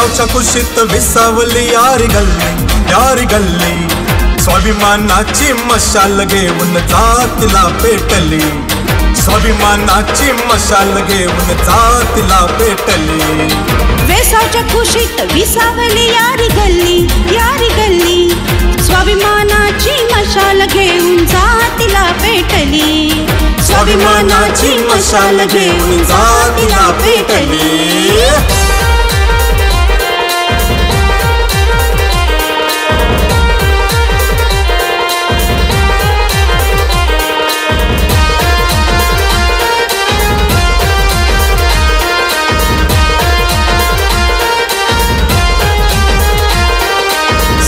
वेसावच्या कुशीत विसावली यारी गल्ली स्वाभिमानाची मशाल घेऊन जातीला पेटली स्वाभिमानाची मशाल घेऊन जातीला पेटली वेसावच्या कुशीत विसावली यारी गल्ली स्वाभिमानाची मशाल घेऊन जातीला पेटली स्वाभिमानाची मशाल घेऊन जातीला पेटली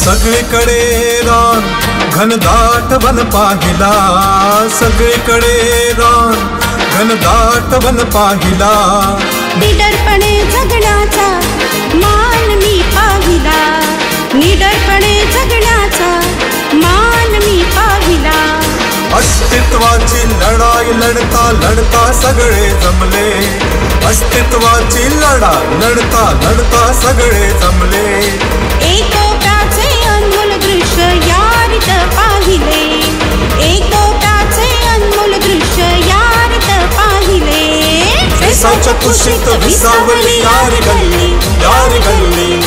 सगळीकडे रान घनदाट वन पाहिला सगळीकडे रान घनदाट वन पाहिला निडरपणे जगण्याचा मान मी पाहिला निडरपणे जगण्याचा मान मी पाहिला अस्तित्वाची लढाई लढता सगळे जमले अस्तित्वाची लढता सगळे जमले एकोप्याचे अनमोल दृश्य यारीत पाहिले एकोप्याचे अनमोल दृश्य यारीत पाहिले वेसावच्या कुशीत विसावली यारी गल्ली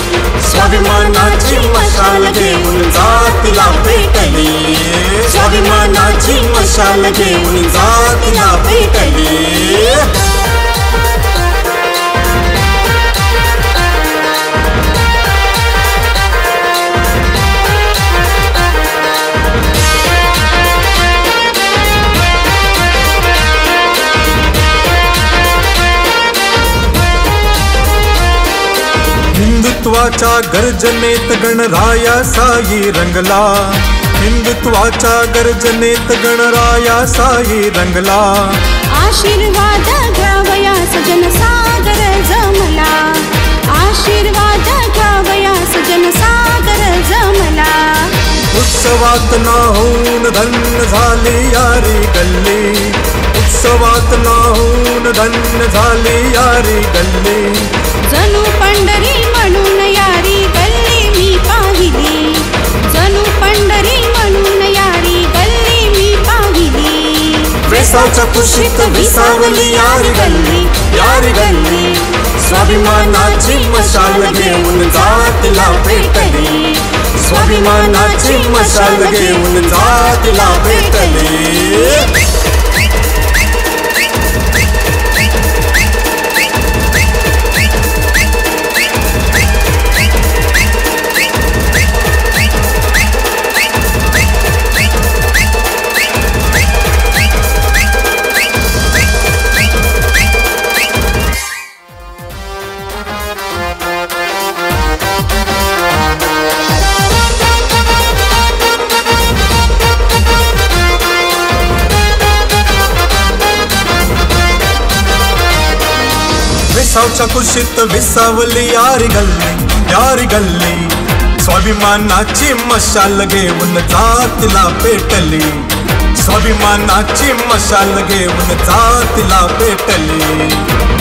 स्वाभिमानाची मशाल घेऊन जातीला पेटली स्वाभिमानाची मशाल घेऊन जातीला पेटली हिंदुत्वाच्या गर्जनेत गणराया साई रंगला हिंदुत्वाच्या गर्जनेत गणराया साई रंगला आशीर्वाद घ्यावयास जनसागर जमला आशीर्वाद घ्यावयास जनसागर जमला उत्सवात नाहून धन्य झाली यारी गल्ली उत्सवात नाहून धन्य झाली यारी गल्ली जणू पंढरी म्हणून यारी गल्ली मी पाहिली जणू पंढरी म्हणून यारी गल्ली मी पाहिली वेसावच्या कुशीत विसावली यारी गल्ली स्वाभिमानाची मशाल घेऊन जातीला पेटली स्वाभिमानाची मशाल घेऊन जातीला पेटली वेसावच्या कुशीत विसावली यारी गल्ली स्वाभिमानाची मशाल घेऊन जातीला पेटली स्वाभिमानाची मशाल घेऊन जातीला पेटली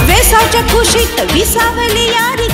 वेसावच्या कुशीत विसावली यारी